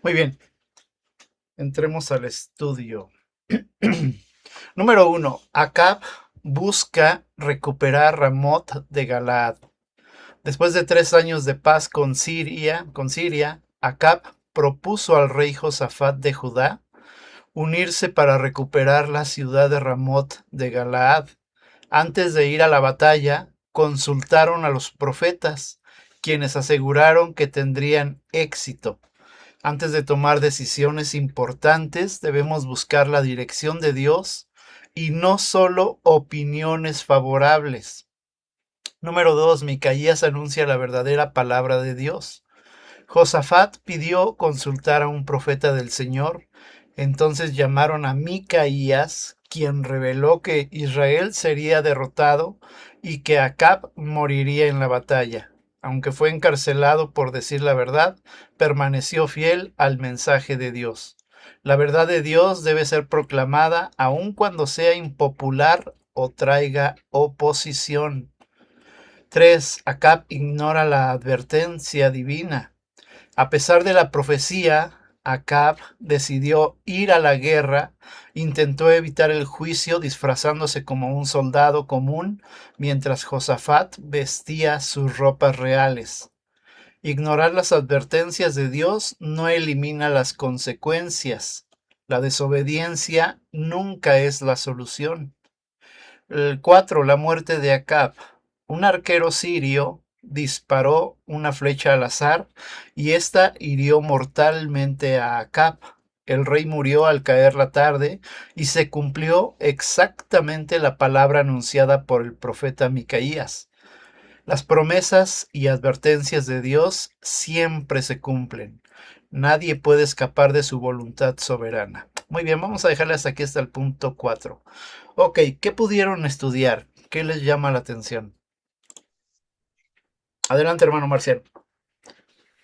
Muy bien, entremos al estudio. Número uno, Acab busca recuperar Ramot de Galaad. Después de 3 años de paz con Siria, Acab propuso al rey Josafat de Judá unirse para recuperar la ciudad de Ramot de Galaad. Antes de ir a la batalla, consultaron a los profetas, quienes aseguraron que tendrían éxito. Antes de tomar decisiones importantes, debemos buscar la dirección de Dios y no solo opiniones favorables. Número 2. Micaías anuncia la verdadera palabra de Dios. Josafat pidió consultar a un profeta del Señor. Entonces llamaron a Micaías, quien reveló que Israel sería derrotado y que Acab moriría en la batalla. Aunque fue encarcelado por decir la verdad, permaneció fiel al mensaje de Dios. La verdad de Dios debe ser proclamada aun cuando sea impopular o traiga oposición. 3. Acab ignora la advertencia divina. A pesar de la profecía, Acab decidió ir a la guerra, intentó evitar el juicio disfrazándose como un soldado común, mientras Josafat vestía sus ropas reales. Ignorar las advertencias de Dios no elimina las consecuencias. La desobediencia nunca es la solución. El 4. La muerte de Acab. Un arquero sirio disparó una flecha al azar y ésta hirió mortalmente a Acab. El rey murió al caer la tarde y se cumplió exactamente la palabra anunciada por el profeta Micaías. Las promesas y advertencias de Dios siempre se cumplen. Nadie puede escapar de su voluntad soberana. Muy bien, vamos a dejarle hasta aquí hasta el punto 4. Ok, ¿qué pudieron estudiar? ¿Qué les llama la atención? Adelante, hermano Marcial.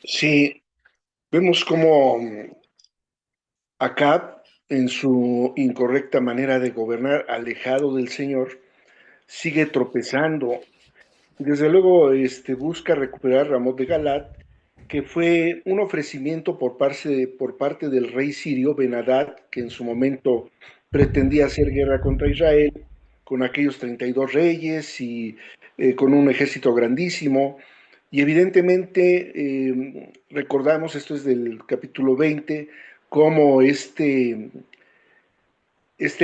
Sí, vemos cómo Acab, en su incorrecta manera de gobernar, alejado del Señor, sigue tropezando. Desde luego, busca recuperar Ramot de Galat, que fue un ofrecimiento por parte del rey sirio Ben-Hadad, que en su momento pretendía hacer guerra contra Israel, con aquellos 32 reyes y con un ejército grandísimo. Y evidentemente, recordamos, esto es del capítulo 20, cómo este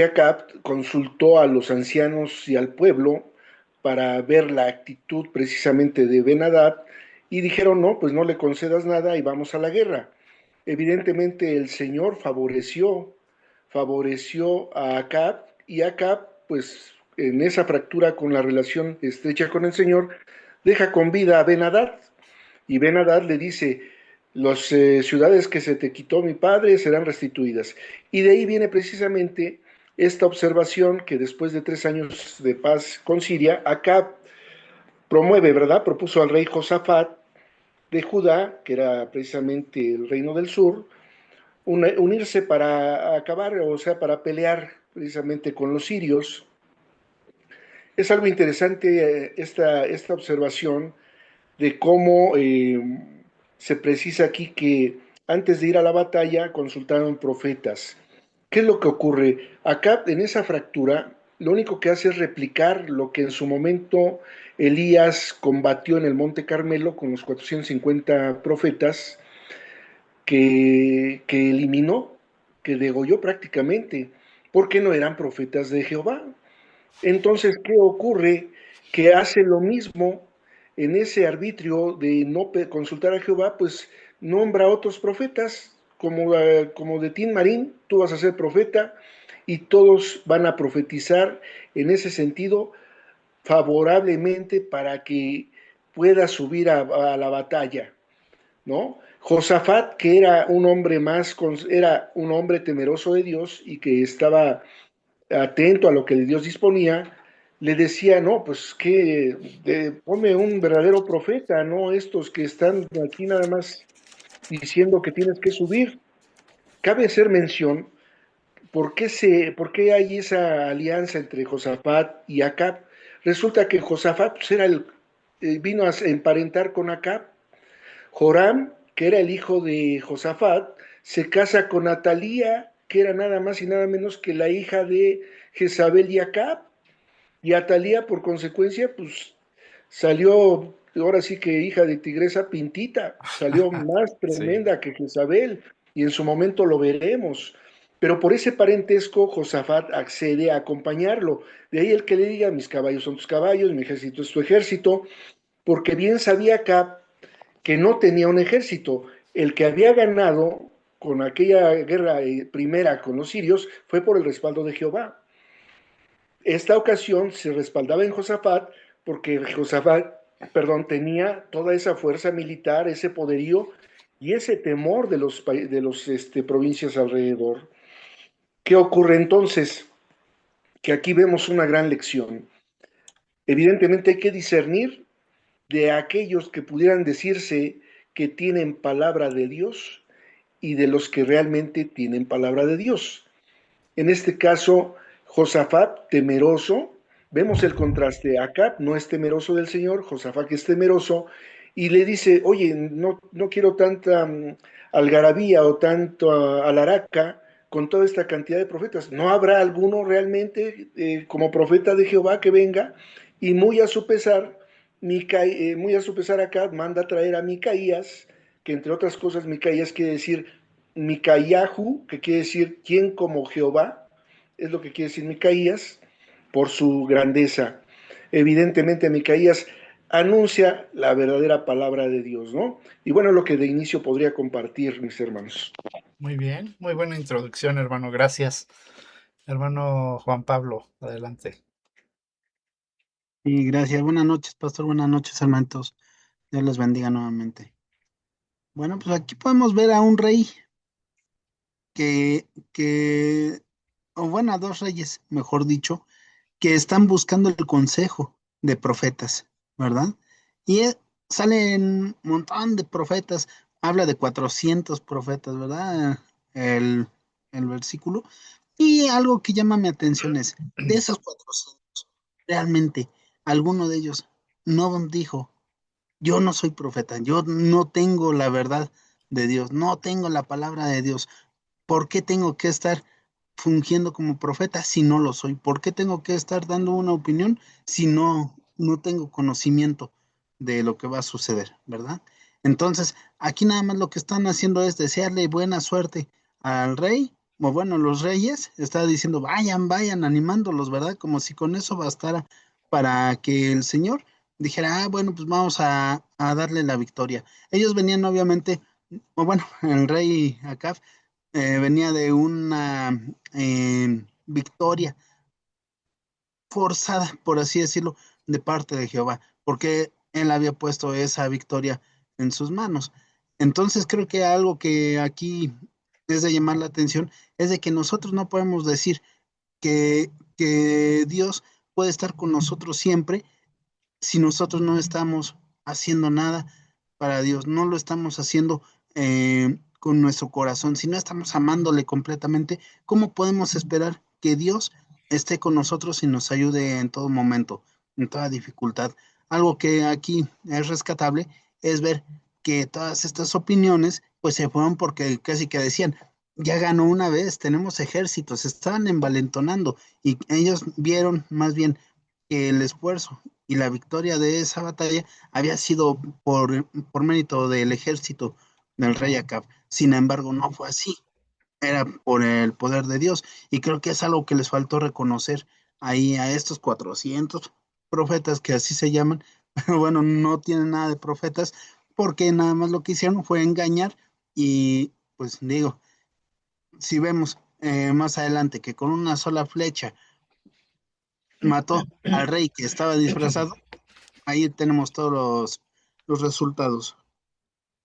Acab consultó a los ancianos y al pueblo para ver la actitud precisamente de Ben-Hadad y dijeron, no, pues no le concedas nada y vamos a la guerra. Evidentemente el Señor favoreció a Acab y Acab, pues en esa fractura con la relación estrecha con el Señor, deja con vida a Ben-Hadad y Ben-Hadad le dice, las ciudades que se te quitó mi padre serán restituidas. Y de ahí viene precisamente esta observación que después de 3 años de paz con Siria, Acab promueve, ¿verdad? Propuso al rey Josafat de Judá, que era precisamente el reino del sur, unirse para acabar, o sea, para pelear precisamente con los sirios. Es algo interesante esta observación de cómo se precisa aquí que antes de ir a la batalla consultaron profetas. ¿Qué es lo que ocurre? Acá en esa fractura, lo único que hace es replicar lo que en su momento Elías combatió en el Monte Carmelo con los 450 profetas que eliminó, que degolló prácticamente, porque no eran profetas de Jehová. Entonces, ¿qué ocurre? Que hace lo mismo en ese arbitrio de no consultar a Jehová, pues nombra a otros profetas, como de Tin Marín, tú vas a ser profeta y todos van a profetizar en ese sentido favorablemente para que pueda subir a la batalla, ¿no? Josafat, que era un hombre era un hombre temeroso de Dios y que estaba atento a lo que Dios disponía, le decía, no, pues que ponme un verdadero profeta, no estos que están aquí nada más diciendo que tienes que subir. Cabe hacer mención por qué hay esa alianza entre Josafat y Acab. Resulta que Josafat pues, vino a emparentar con Acab. Joram, que era el hijo de Josafat, se casa con Atalía, que era nada más y nada menos que la hija de Jezabel y Acab, y Atalía por consecuencia pues salió, ahora sí que hija de tigresa pintita, salió más Sí. tremenda que Jezabel, y en su momento lo veremos. Pero por ese parentesco, Josafat accede a acompañarlo. De ahí el que le diga, mis caballos son tus caballos, mi ejército es tu ejército, porque bien sabía acá que no tenía un ejército. El que había ganado con aquella guerra primera con los sirios fue por el respaldo de Jehová. Esta ocasión se respaldaba en Josafat porque Josafat, perdón, tenía toda esa fuerza militar, ese poderío y ese temor de los provincias alrededor. ¿Qué ocurre entonces? Que aquí vemos una gran lección. Evidentemente hay que discernir de aquellos que pudieran decirse que tienen palabra de Dios y de los que realmente tienen palabra de Dios. En este caso, Josafat, temeroso, vemos el contraste. Acab no es temeroso del Señor, Josafat es temeroso y le dice, oye, no quiero tanta algarabía o tanto alaraca con toda esta cantidad de profetas. ¿No habrá alguno realmente como profeta de Jehová que venga? Y muy a su pesar Acab manda a traer a Micaías, que entre otras cosas Micaías quiere decir Micayahu, que quiere decir quién como Jehová, es lo que quiere decir Micaías, por su grandeza. Evidentemente Micaías anuncia la verdadera palabra de Dios, ¿no? Y bueno, lo que de inicio podría compartir, mis hermanos. Muy bien, muy buena introducción, hermano. Gracias. Hermano Juan Pablo, adelante. Y gracias. Buenas noches, pastor. Buenas noches, hermanos. Dios los bendiga nuevamente. Bueno, pues aquí podemos ver a un rey que, o bueno, a dos reyes, mejor dicho, que están buscando el consejo de profetas, ¿verdad? Y salen un montón de profetas, habla de 400 profetas, ¿verdad? El, el versículo. Y algo que llama mi atención es, de esos 400, realmente, alguno de ellos no dijo, yo no soy profeta, yo no tengo la verdad de Dios, no tengo la palabra de Dios. ¿Por qué tengo que estar fungiendo como profeta si no lo soy? ¿Por qué tengo que estar dando una opinión si no tengo conocimiento de lo que va a suceder, ¿verdad? Entonces, aquí nada más lo que están haciendo es desearle buena suerte al rey, o bueno, los reyes, está diciendo, vayan, vayan, animándolos, ¿verdad? Como si con eso bastara para que el Señor dijera, ah, bueno, pues vamos a darle la victoria. Ellos venían obviamente, o bueno, el rey Acab venía de una victoria forzada, por así decirlo, de parte de Jehová, porque él había puesto esa victoria en sus manos. Entonces creo que algo que aquí es de llamar la atención es de que nosotros no podemos decir que Dios puede estar con nosotros siempre si nosotros no estamos haciendo nada para Dios, no lo estamos haciendo con nuestro corazón, si no estamos amándole completamente, ¿cómo podemos esperar que Dios esté con nosotros y nos ayude en todo momento, en toda dificultad? Algo que aquí es rescatable es ver que todas estas opiniones pues se fueron porque casi que decían, ya ganó una vez, tenemos ejércitos, se estaban envalentonando y ellos vieron más bien que el esfuerzo y la victoria de esa batalla había sido por mérito del ejército del rey Acab. Sin embargo, no fue así, era por el poder de Dios. Y creo que es algo que les faltó reconocer ahí a estos 400 profetas que así se llaman, pero bueno, no tienen nada de profetas porque nada más lo que hicieron fue engañar y pues digo, si vemos más adelante que con una sola flecha mató al rey que estaba disfrazado, ahí tenemos todos los resultados,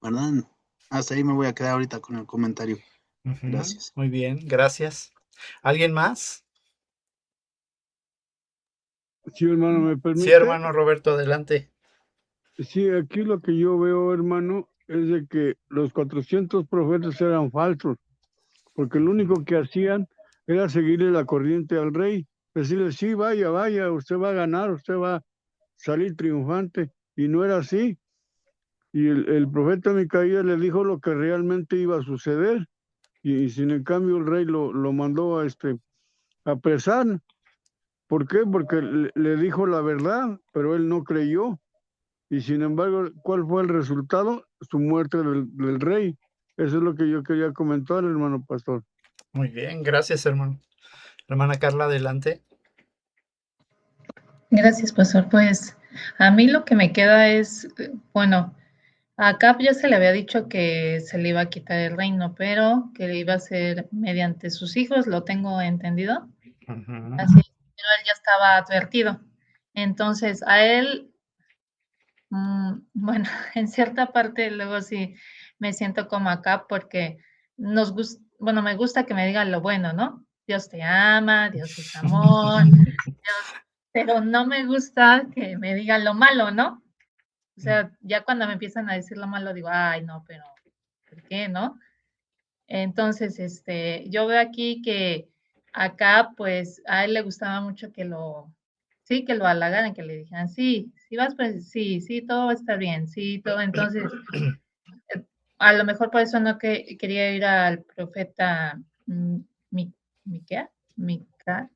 ¿verdad? Hasta ahí me voy a quedar ahorita con el comentario. Ujú, Gracias. muy bien, gracias. ¿Alguien más? Sí, hermano, ¿me Sí, permite? hermano Roberto, adelante. Sí, aquí lo que yo veo, hermano, es de que los 400 profetas eran falsos, porque lo único que hacían era seguirle la corriente al rey, decirle, sí, vaya, vaya, usted va a ganar, usted va a salir triunfante, y no era así. Y el profeta Micaías le dijo lo que realmente iba a suceder. y sin en cambio el rey lo mandó a apresar. ¿Por qué? Porque le dijo la verdad, pero él no creyó. Y sin embargo, ¿cuál fue el resultado? Su muerte del rey. Eso es lo que yo quería comentar, hermano pastor. Muy bien, gracias, hermano. Hermana Carla, adelante. Gracias, pastor. Pues a mí lo que me queda es, bueno, a Acab ya se le había dicho que se le iba a quitar el reino, pero que le iba a ser mediante sus hijos, lo tengo entendido. Ujú. Así es, pero él ya estaba advertido. Entonces, a él, bueno, en cierta parte luego sí me siento como Acab porque bueno, me gusta que me digan lo bueno, ¿no? Dios te ama, Dios es amor, pero no me gusta que me digan lo malo, ¿no? O sea, ya cuando me empiezan a decir lo malo, digo, ay, no, pero ¿por qué, no? Entonces, yo veo aquí que acá, pues, a él le gustaba mucho sí, que lo halagaran, que le dijeran, sí, sí vas, pues, sí, sí, todo va a estar bien, sí, todo. Entonces, a lo mejor por eso no quería ir al profeta Miquea, Micaías,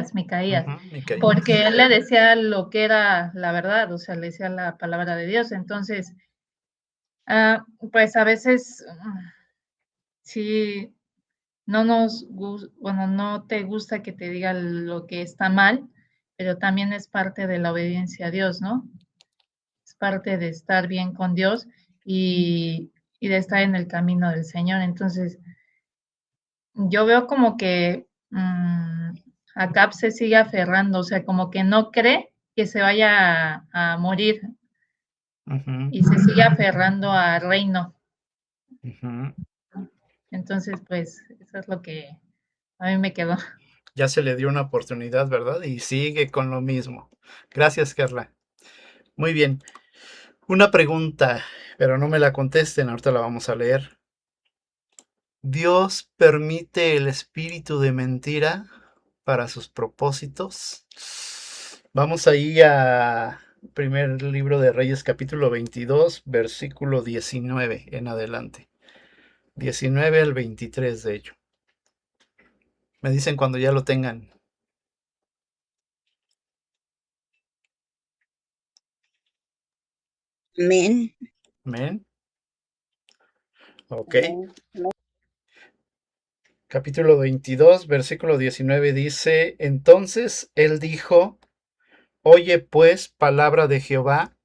Ujú, Micaías. porque él le decía lo que era la verdad, o sea, le decía la palabra de Dios. Entonces, pues a veces, sí, bueno, no te gusta que te diga lo que está mal, pero también es parte de la obediencia a Dios, ¿no? Es parte de estar bien con Dios y de estar en el camino del Señor. Entonces, yo veo como que Acab se sigue aferrando, o sea, como que no cree que se vaya a morir Ujú, y se sigue aferrando al reino. ujú. Entonces, pues, eso es lo que a mí me quedó. Ya se le dio una oportunidad, ¿verdad? Y sigue con lo mismo. Gracias, Carla. Muy bien. Una pregunta, pero no me la contesten, ahorita la vamos a leer. ¿Dios permite el espíritu de mentira para sus propósitos? Vamos ahí a primer libro de Reyes, capítulo 22, versículo 19 en adelante. 19 al 23, de hecho. Me dicen cuando ya lo tengan. Amén. Amén. Ok. Amén. Capítulo 22, versículo 19 dice, entonces él dijo, oye pues palabra de Jehová,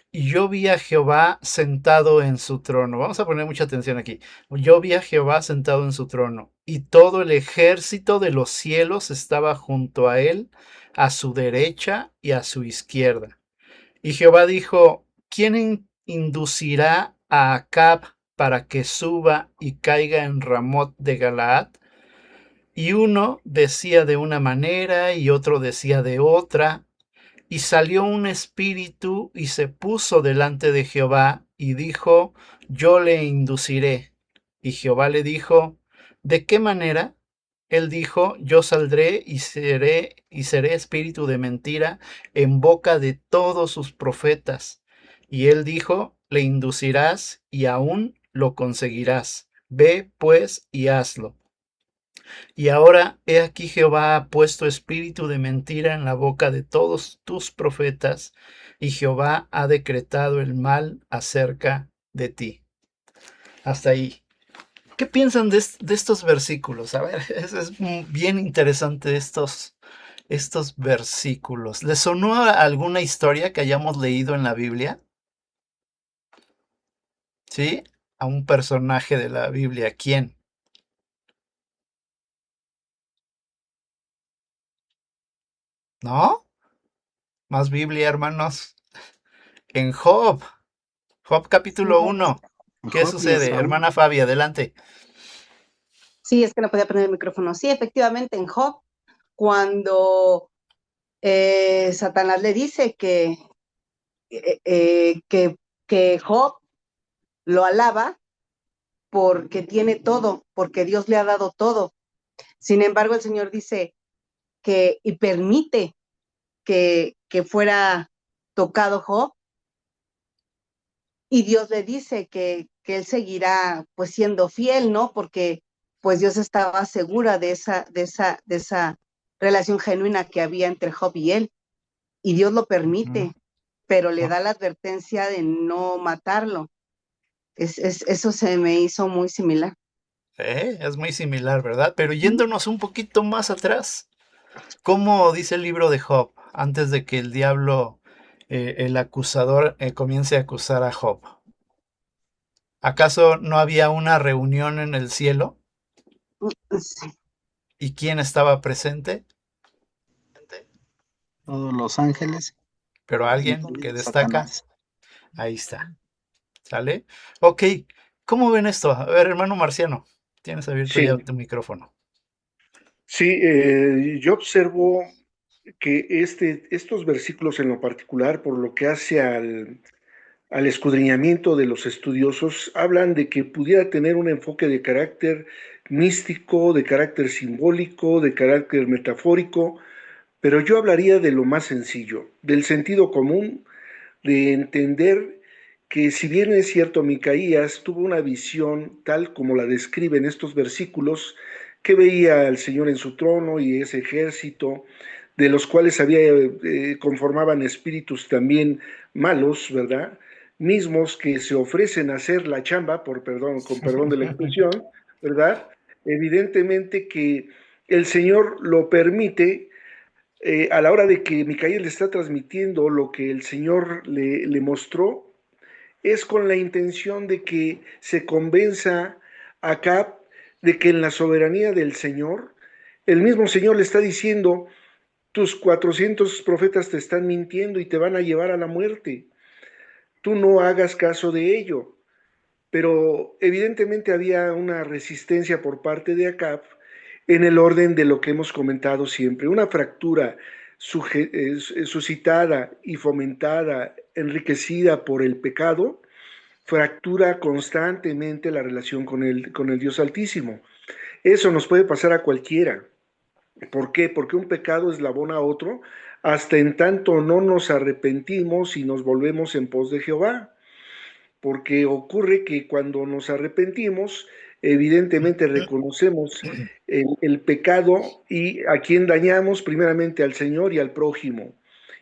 y yo vi a Jehová sentado en su trono. Vamos a poner mucha atención aquí. Yo vi a Jehová sentado en su trono, y todo el ejército de los cielos estaba junto a él, a su derecha y a su izquierda. Y Jehová dijo, ¿quién inducirá a Acab para que suba y caiga en Ramot de Galaad? Y uno decía de una manera y otro decía de otra. Y salió un espíritu y se puso delante de Jehová y dijo, yo le induciré. Y Jehová le dijo, ¿de qué manera? Él dijo, yo saldré y seré espíritu de mentira en boca de todos sus profetas. Y él dijo, le inducirás y aún lo conseguirás. Ve pues y hazlo. Y ahora he aquí Jehová ha puesto espíritu de mentira en la boca de todos tus profetas, y Jehová ha decretado el mal acerca de ti. Hasta ahí. ¿Qué piensan de estos versículos? A ver, es bien interesante estos versículos. ¿Les sonó a alguna historia que hayamos leído en la Biblia? ¿Sí? A un personaje de la Biblia. ¿Quién? ¿No? Más Biblia, hermanos. En Job. Job capítulo 1. ¿Qué Job y sucede? Esaú. Hermana Fabi, adelante. Sí, es que no podía poner el micrófono. Sí, efectivamente, en Job, cuando Satanás le dice que Job lo alaba porque tiene todo, porque Dios le ha dado todo. Sin embargo, el Señor dice y permite que fuera tocado Job y Dios le dice que él seguirá pues siendo fiel, ¿no? Porque pues Dios estaba segura de esa relación genuina que había entre Job y él, y Dios lo permite, pero le da la advertencia de no matarlo. Eso se me hizo muy similar. Es muy similar, ¿verdad? Pero yéndonos un poquito más atrás, ¿cómo dice el libro de Job antes de que el diablo, el acusador, comience a acusar a Job? ¿Acaso no había una reunión en el cielo? Sí. ¿Y quién estaba presente? Todos los ángeles Pero y alguien que también destaca, Satanás. ahí está. ¿Sale? Ok, ¿cómo ven esto? A ver, hermano Marciano, tienes abierto ya Sí, tu micrófono. sí, yo observo que estos versículos en lo particular, por lo que hace al escudriñamiento de los estudiosos, hablan de que pudiera tener un enfoque de carácter místico, de carácter simbólico, de carácter metafórico, pero yo hablaría de lo más sencillo, del sentido común, de entender que si bien es cierto, Micaías tuvo una visión tal como la describe en estos versículos, que veía al Señor en su trono y ese ejército, de los cuales conformaban espíritus también malos, ¿verdad? Mismos que se ofrecen a hacer la chamba, con perdón de la expresión, ¿verdad? Evidentemente que el Señor lo permite a la hora de que Micaías le está transmitiendo lo que el Señor le mostró, es con la intención de que se convenza a Acab de que en la soberanía del Señor, el mismo Señor le está diciendo, tus 400 profetas te están mintiendo y te van a llevar a la muerte. Tú no hagas caso de ello. Pero evidentemente había una resistencia por parte de Acab en el orden de lo que hemos comentado siempre, una fractura suscitada y fomentada, enriquecida por el pecado, fractura constantemente la relación con el Dios Altísimo. Eso nos puede pasar a cualquiera. ¿Por qué? Porque un pecado eslabona a otro hasta en tanto no nos arrepentimos y nos volvemos en pos de Jehová. Porque ocurre que cuando nos arrepentimos, evidentemente reconocemos el pecado y a quien dañamos, primeramente al Señor y al prójimo.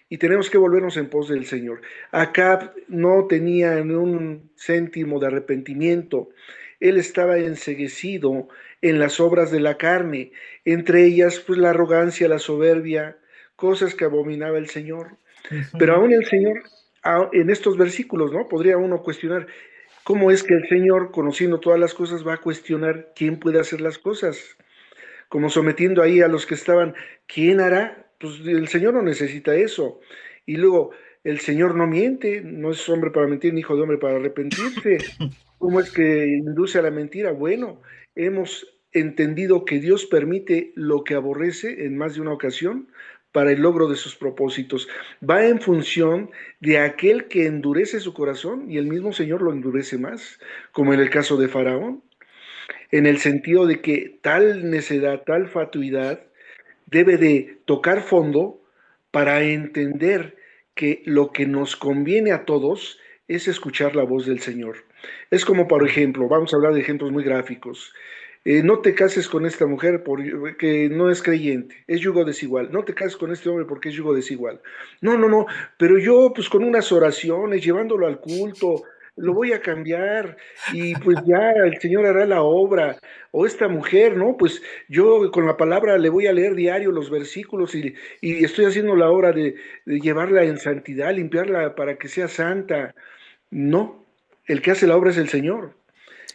Y tenemos que volvernos en pos del Señor. Acab no tenía ni un céntimo de arrepentimiento. Él estaba enceguecido en las obras de la carne, entre ellas pues la arrogancia, la soberbia, cosas que abominaba el Señor. Pero aún el Señor, en estos versículos, ¿no? Podría uno cuestionar cómo es que el Señor, conociendo todas las cosas, va a cuestionar quién puede hacer las cosas, como sometiendo ahí a los que estaban, ¿quién hará? Pues el Señor no necesita eso. Y luego, el Señor no miente, no es hombre para mentir, ni hijo de hombre para arrepentirse. ¿Cómo es que induce a la mentira? Bueno, hemos entendido que Dios permite lo que aborrece en más de una ocasión para el logro de sus propósitos. Va en función de aquel que endurece su corazón y el mismo Señor lo endurece más, como en el caso de Faraón, en el sentido de que tal necedad, tal fatuidad debe de tocar fondo para entender que lo que nos conviene a todos es escuchar la voz del Señor. Es como, por ejemplo, vamos a hablar de ejemplos muy gráficos. No te cases con esta mujer porque no es creyente, es yugo desigual. No te cases con este hombre porque es yugo desigual. No, no, no, pero yo pues con unas oraciones, llevándolo al culto, lo voy a cambiar y pues ya el Señor hará la obra. O esta mujer, ¿no? Pues yo con la palabra le voy a leer diario los versículos y estoy haciendo la obra de llevarla en santidad, limpiarla para que sea santa. No, el que hace la obra es el Señor.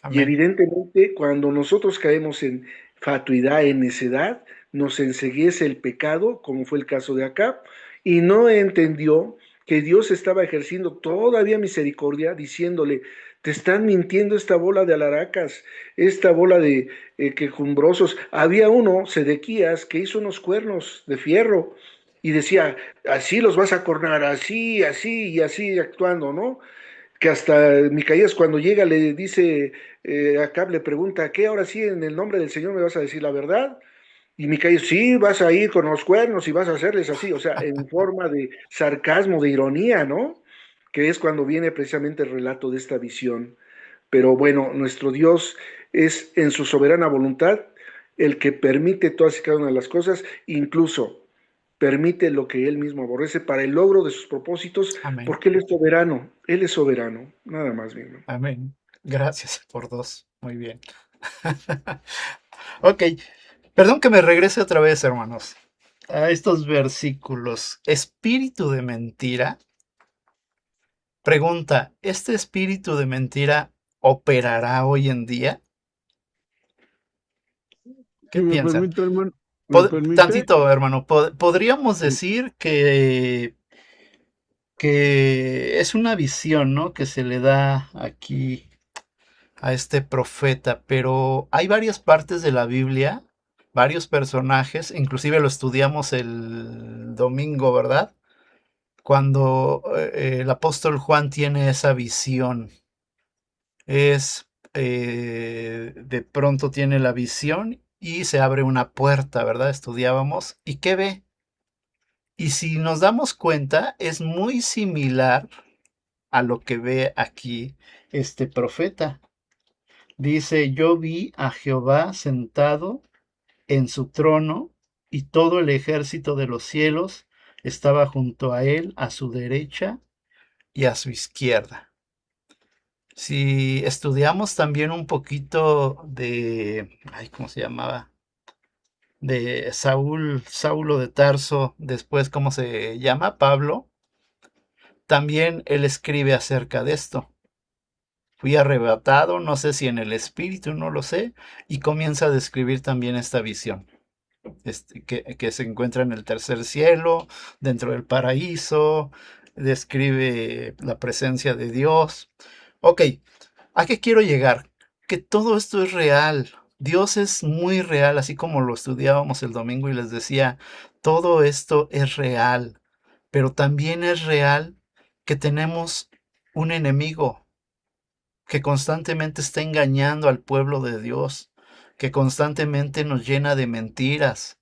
Y Amén. evidentemente cuando nosotros caemos en fatuidad, en necedad, nos enceguece el pecado, como fue el caso de Acab, y no entendió que Dios estaba ejerciendo todavía misericordia, diciéndole, te están mintiendo esta bola de alaracas, esta bola de quejumbrosos. Había uno, Sedequías, que hizo unos cuernos de fierro y decía, así los vas a cornar, así, así y así actuando, ¿no? Que hasta Micaías cuando llega le dice, Acab le pregunta, ¿qué ahora sí en el nombre del Señor me vas a decir la verdad? Y Micaías, sí, vas a ir con los cuernos y vas a hacerles así, o sea, en forma de sarcasmo, de ironía, ¿no? que es cuando viene precisamente el relato de esta visión. Pero bueno, nuestro Dios es en su soberana voluntad el que permite todas y cada una de las cosas, incluso permite lo que Él mismo aborrece para el logro de sus propósitos, Amén. porque Él es soberano, nada más bien. Amén. Gracias por dos. Muy bien. Ok. Perdón que me regrese otra vez, hermanos, a estos versículos. Espíritu de mentira. Pregunta, ¿este espíritu de mentira operará hoy en día? Si ¿Qué me piensan? permite, hermano, me permite. Tantito, hermano. Podríamos decir que es una visión, ¿no? Que se le da aquí a este profeta, pero hay varias partes de la Biblia, varios personajes, inclusive lo estudiamos el domingo, ¿verdad? Cuando el apóstol Juan tiene esa visión, de pronto tiene la visión y se abre una puerta, ¿verdad? Estudiábamos. ¿Y qué ve? Y si nos damos cuenta, es muy similar a lo que ve aquí este profeta. Dice, yo vi a Jehová sentado en su trono y todo el ejército de los cielos estaba junto a él, a su derecha y a su izquierda. Si estudiamos también un poquito de, ay, ¿cómo se llamaba? De Saulo de Tarso, después, ¿cómo se llama? Pablo, también él escribe acerca de esto. Fui arrebatado, no sé si en el espíritu, no lo sé, y comienza a describir también esta visión, que se encuentra en el tercer cielo, dentro del paraíso, describe la presencia de Dios. Ok, ¿a qué quiero llegar? Que todo esto es real. Dios es muy real, así como lo estudiábamos el domingo y les decía, todo esto es real, pero también es real que tenemos un enemigo que constantemente está engañando al pueblo de Dios, que constantemente nos llena de mentiras.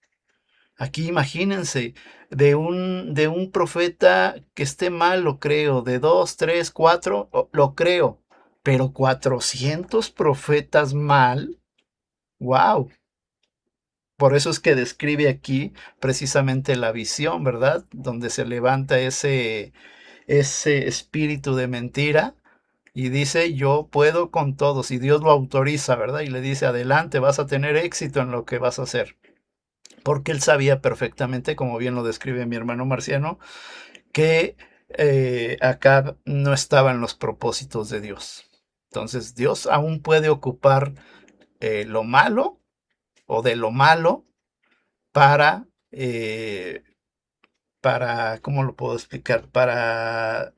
Aquí imagínense, de un profeta que esté mal, lo creo, de dos, tres, cuatro, lo creo, pero 400 profetas mal, wow. Por eso es que describe aquí precisamente la visión, ¿verdad? Donde se levanta ese espíritu de mentira y dice, yo puedo con todos, y Dios lo autoriza, ¿verdad? Y le dice, adelante, vas a tener éxito en lo que vas a hacer. Porque él sabía perfectamente, como bien lo describe mi hermano Marciano, que Acab no estaba en los propósitos de Dios. Entonces Dios aún puede ocupar lo malo o de lo malo para, ¿cómo lo puedo explicar? Para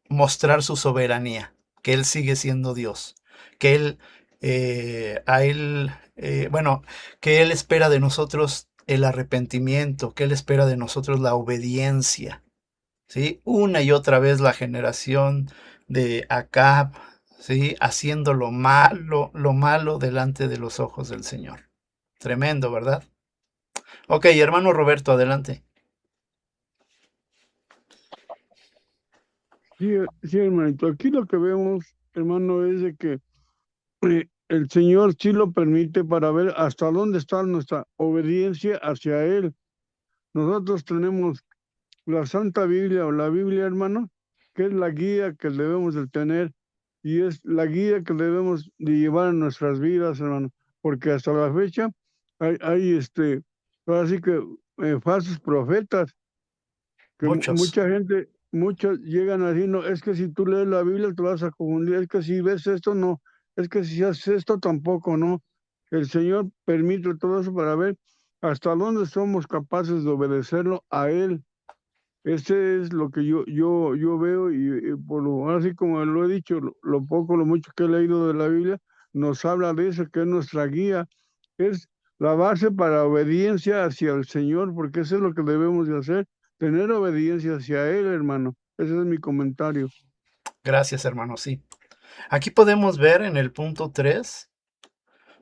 mostrar su soberanía, que Él sigue siendo Dios, que Él, a Él, bueno, que Él espera de nosotros el arrepentimiento, que Él espera de nosotros la obediencia, ¿sí? Una y otra vez la generación de Acab, ¿sí? Haciendo lo malo delante de los ojos del Señor. Tremendo, ¿verdad? Ok, hermano Roberto, adelante. Sí, sí, hermanito. Aquí lo que vemos, hermano, es de que el Señor sí lo permite para ver hasta dónde está nuestra obediencia hacia Él. Nosotros tenemos la Santa Biblia o la Biblia, hermano, que es la guía que debemos de tener y es la guía que debemos de llevar en nuestras vidas, hermano, porque hasta la fecha hay ahora sí que falsos profetas, que Muchos. mucha gente, muchos llegan así, no, es que si tú lees la Biblia te vas a confundir, es que si ves esto, no, es que si haces esto tampoco, no. El Señor permite todo eso para ver hasta dónde somos capaces de obedecerlo a Él. Ese es lo que yo veo y por lo así como lo he dicho, lo poco, lo mucho que he leído de la Biblia, nos habla de eso, que es nuestra guía, es la base para obediencia hacia el Señor, porque eso es lo que debemos de hacer, tener obediencia hacia Él, hermano. Ese es mi comentario. Gracias, hermano, sí. Aquí podemos ver en el punto 3.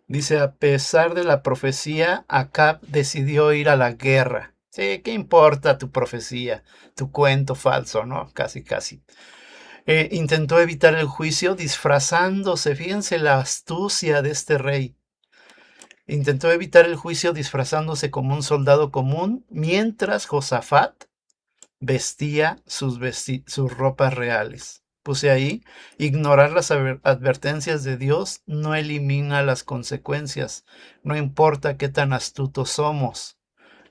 Dice, a pesar de la profecía, Acab decidió ir a la guerra. Sí, ¿qué importa tu profecía? Tu cuento falso, ¿no? Casi, casi. Intentó evitar el juicio disfrazándose, fíjense la astucia de este rey. Intentó evitar el juicio disfrazándose como un soldado común, mientras Josafat vestía sus ropas reales. Puse ahí, ignorar las advertencias de Dios no elimina las consecuencias, no importa qué tan astutos somos.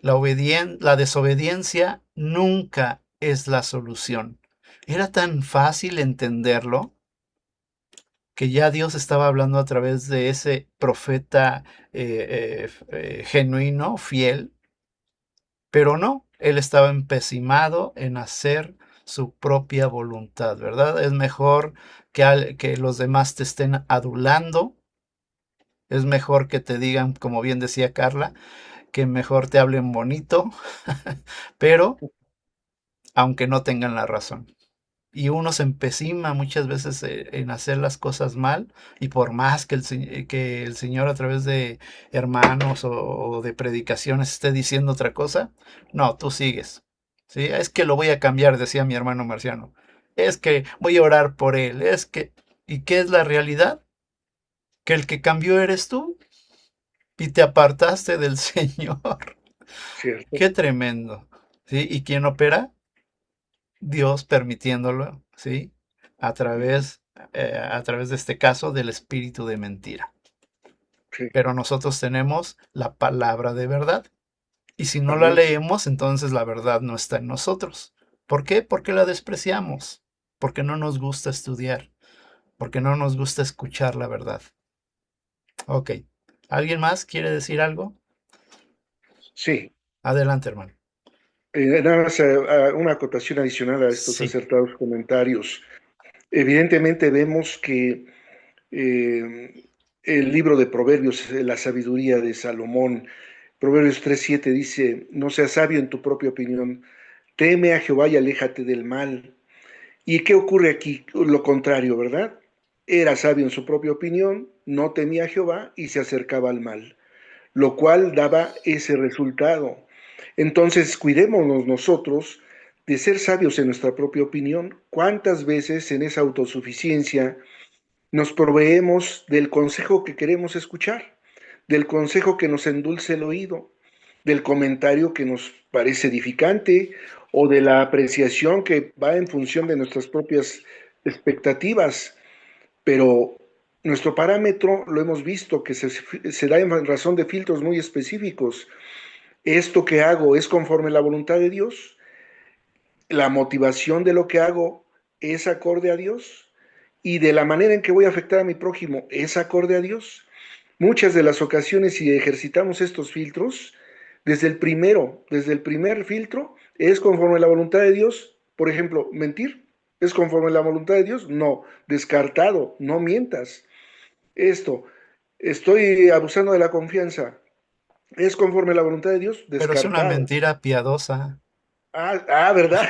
La desobediencia nunca es la solución. Era tan fácil entenderlo que ya Dios estaba hablando a través de ese profeta genuino, fiel, pero no, él estaba empecinado en hacer su propia voluntad, ¿verdad? Es mejor que los demás te estén adulando, es mejor que te digan, como bien decía Carla, que mejor te hablen bonito, pero aunque no tengan la razón. Y uno se empecina muchas veces en hacer las cosas mal, y por más que el Señor a través de hermanos o de predicaciones esté diciendo otra cosa, no, tú sigues. ¿Sí? Es que lo voy a cambiar, decía mi hermano Marciano. Es que voy a orar por él. Es que... ¿Y qué es la realidad? Que el que cambió eres tú y te apartaste del Señor. ¿cierto? Qué tremendo. ¿Sí? ¿Y quién opera? Dios permitiéndolo, ¿sí? A través de este caso del espíritu de mentira. Sí, Pero nosotros tenemos la palabra de verdad. Y si no la amén. leemos, entonces la verdad no está en nosotros. ¿Por qué? Porque la despreciamos. Porque no nos gusta estudiar. Porque no nos gusta escuchar la verdad. Ok. ¿Alguien más quiere decir algo? Sí, Adelante, hermano. nada más una acotación adicional a estos Sí. acertados comentarios. Evidentemente vemos que el libro de Proverbios, la sabiduría de Salomón, Proverbios 3:7 dice, no seas sabio en tu propia opinión, teme a Jehová y aléjate del mal. ¿Y qué ocurre aquí? Lo contrario, ¿verdad? Era sabio en su propia opinión, no temía a Jehová y se acercaba al mal, lo cual daba ese resultado. Entonces, cuidémonos nosotros de ser sabios en nuestra propia opinión. ¿Cuántas veces en esa autosuficiencia nos proveemos del consejo que queremos escuchar, del consejo que nos endulce el oído, del comentario que nos parece edificante o de la apreciación que va en función de nuestras propias expectativas? Pero nuestro parámetro, lo hemos visto, que se da en razón de filtros muy específicos. ¿Esto que hago es conforme a la voluntad de Dios? ¿La motivación de lo que hago es acorde a Dios? ¿Y de la manera en que voy a afectar a mi prójimo es acorde a Dios? Muchas de las ocasiones, si ejercitamos estos filtros, desde el primer filtro, ¿es conforme a la voluntad de Dios? Por ejemplo, mentir. ¿Es conforme a la voluntad de Dios? No. Descartado, no mientas. Esto, estoy abusando de la confianza. ¿Es conforme a la voluntad de Dios? Pero es una Descartado. mentira piadosa. ¿Verdad?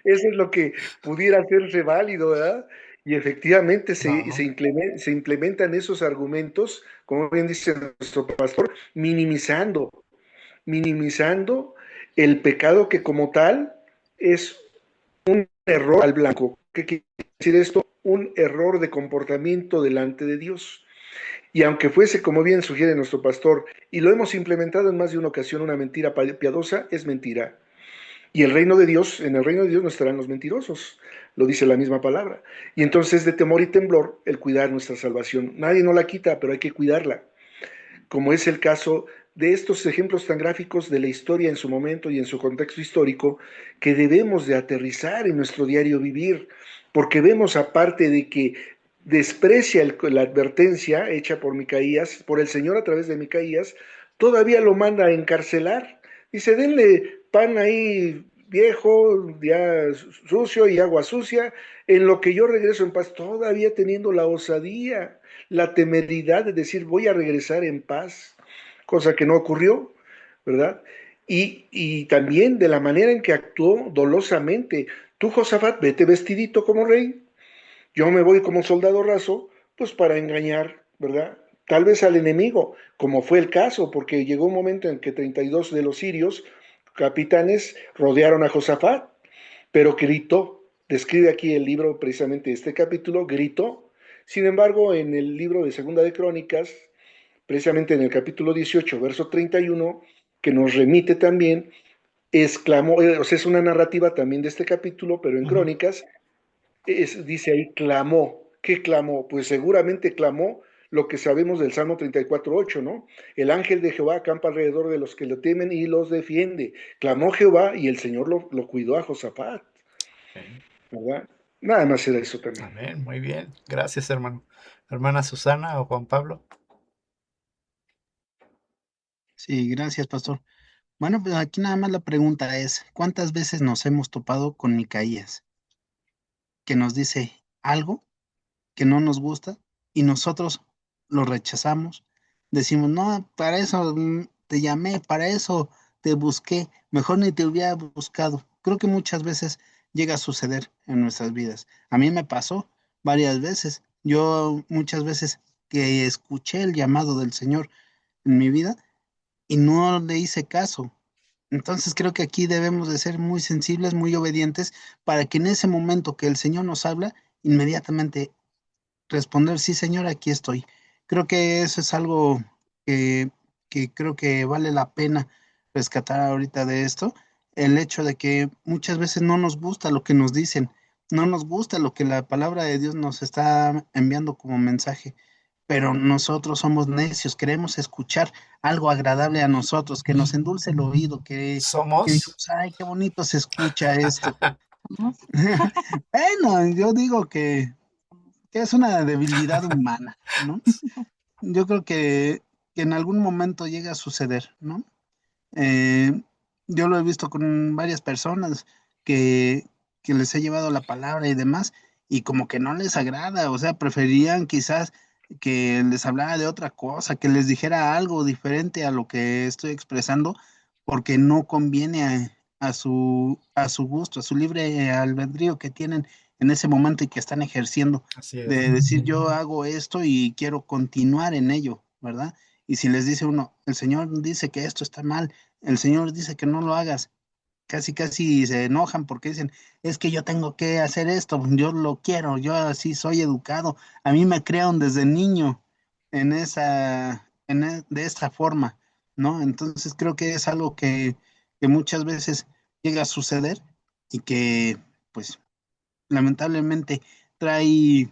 Eso es lo que pudiera hacerse válido, ¿verdad? Y efectivamente No. se implementan esos argumentos, como bien dice nuestro pastor, minimizando el pecado que como tal es un error al blanco. ¿Qué quiere decir esto? Un error de comportamiento delante de Dios. Y aunque fuese, como bien sugiere nuestro pastor, y lo hemos implementado en más de una ocasión, una mentira piadosa es mentira. Y el reino de Dios, en el reino de Dios no estarán los mentirosos, lo dice la misma palabra. Y entonces de temor y temblor el cuidar nuestra salvación. Nadie no la quita, pero hay que cuidarla. Como es el caso de estos ejemplos tan gráficos de la historia en su momento y en su contexto histórico, que debemos de aterrizar en nuestro diario vivir, porque vemos aparte de que desprecia la advertencia hecha por Micaías, por el Señor a través de Micaías, todavía lo manda a encarcelar. Dice, denle pan ahí viejo, ya sucio y agua sucia, en lo que yo regreso en paz, todavía teniendo la osadía, la temeridad de decir voy a regresar en paz, cosa que no ocurrió, ¿verdad? Y también de la manera en que actuó dolosamente. Tú, Josafat, vete vestidito como rey, yo me voy como soldado raso, pues para engañar, ¿verdad? Tal vez al enemigo, como fue el caso, porque llegó un momento en que 32 de los sirios, capitanes, rodearon a Josafat, pero gritó, describe aquí el libro, precisamente este capítulo, gritó. Sin embargo, en el libro de Segunda de Crónicas, precisamente en el capítulo 18, verso 31, que nos remite también, exclamó, o sea, es una narrativa también de este capítulo, pero en Crónicas, dice ahí, clamó. ¿Qué clamó? Pues seguramente clamó lo que sabemos del Salmo 34:8, ¿no? El ángel de Jehová acampa alrededor de los que lo temen y los defiende. Clamó Jehová y el Señor lo cuidó a Josafat, Ok. ¿verdad? Nada más era eso también. Amén, muy bien. Gracias, hermano. Hermana Susana o Juan Pablo. Sí, gracias, pastor. Bueno, pues aquí nada más la pregunta es, ¿cuántas veces nos hemos topado con Micaías? Que nos dice algo que no nos gusta y nosotros lo rechazamos. Decimos, no, para eso te llamé, para eso te busqué, mejor ni te hubiera buscado. Creo que muchas veces llega a suceder en nuestras vidas. A mí me pasó varias veces. Yo muchas veces que escuché el llamado del Señor en mi vida y no le hice caso. Entonces creo que aquí debemos de ser muy sensibles, muy obedientes, para que en ese momento que el Señor nos habla, inmediatamente responder, sí, Señor, aquí estoy. Creo que eso es algo que, que creo que vale la pena rescatar ahorita de esto, el hecho de que muchas veces no nos gusta lo que nos dicen, no nos gusta lo que la palabra de Dios nos está enviando como mensaje, pero nosotros somos necios, queremos escuchar algo agradable a nosotros, que nos endulce el oído, que Somos. digamos, ay, qué bonito se escucha esto. Bueno, yo digo que es una debilidad humana, ¿no? Yo creo que en algún momento llega a suceder, ¿no? Eh, yo lo he visto con varias personas que, que les he llevado la palabra y demás, y como que no les agrada, o sea, preferían quizás que les hablara de otra cosa, que les dijera algo diferente a lo que estoy expresando, porque no conviene a su gusto, a su libre albedrío que tienen en ese momento y que están ejerciendo, Así es. de decir yo hago esto y quiero continuar en ello, ¿verdad? Y si les dice uno, el Señor dice que esto está mal, el Señor dice que no lo hagas, casi casi se enojan porque dicen, es que yo tengo que hacer esto, yo lo quiero, yo así soy educado, a mí me crearon desde niño en de esta forma, ¿no? Entonces creo que es algo que muchas veces llega a suceder y que, pues, lamentablemente trae,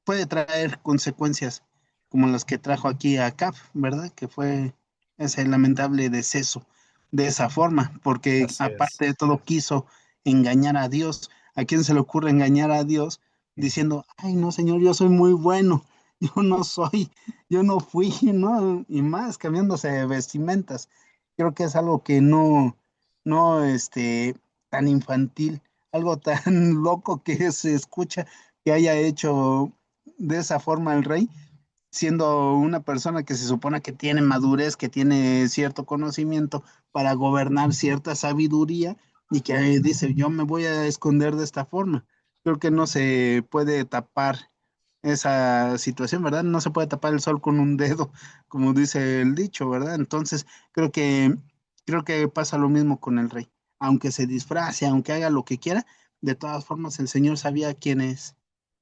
puede traer consecuencias como las que trajo aquí a CAF, ¿verdad? Que fue ese lamentable deceso de esa forma, porque Así es. aparte de todo quiso engañar a Dios. ¿A quién se le ocurre engañar a Dios diciendo, ay, no, Señor, yo soy muy bueno, yo no soy, yo no fui, ¿no? Y más cambiándose de vestimentas. Creo que es algo que no, tan infantil, algo tan loco que se escucha que haya hecho de esa forma el rey, siendo una persona que se supone que tiene madurez, que tiene cierto conocimiento para gobernar cierta sabiduría y que dice, yo me voy a esconder de esta forma. Creo que no se puede tapar esa situación, ¿verdad? No se puede tapar el sol con un dedo, como dice el dicho, ¿verdad? Entonces, creo que pasa lo mismo con el rey. Aunque se disfrace, aunque haga lo que quiera, de todas formas el Señor sabía quién es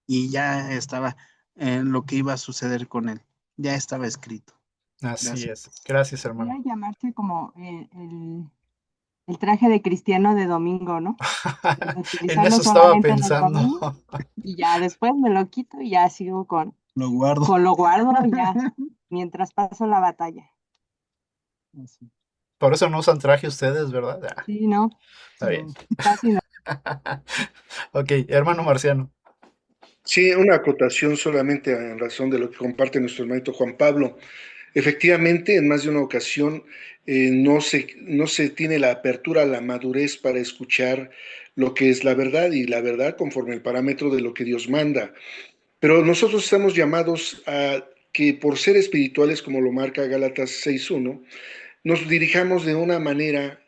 y ya estaba lo que iba a suceder con él. Ya estaba escrito. Así Gracias. es. Gracias, Podría hermano. llamarse como el traje de cristiano de domingo, ¿no? En Utilizarlo eso estaba solamente en el pensando. domingo y ya después me lo quito y ya sigo Lo guardo. con lo guardo y ya, mientras paso la batalla. Así. Por eso no usan traje ustedes, ¿verdad? Ah, Sí, ¿no? está bien. No. Casi no. Ok, hermano Marciano. Sí, una acotación solamente en razón de lo que comparte nuestro hermanito Juan Pablo. Efectivamente, en más de una ocasión no se tiene la apertura, la madurez para escuchar lo que es la verdad y la verdad conforme el parámetro de lo que Dios manda. Pero nosotros estamos llamados a que por ser espirituales, como lo marca Gálatas 6:1, nos dirijamos de una manera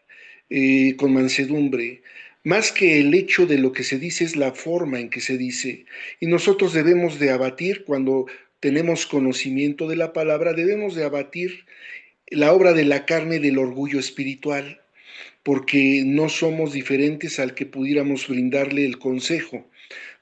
con mansedumbre. Más que el hecho de lo que se dice es la forma en que se dice. Y nosotros debemos de abatir, cuando tenemos conocimiento de la palabra, debemos de abatir la obra de la carne del orgullo espiritual. porque no somos diferentes al que pudiéramos brindarle el consejo.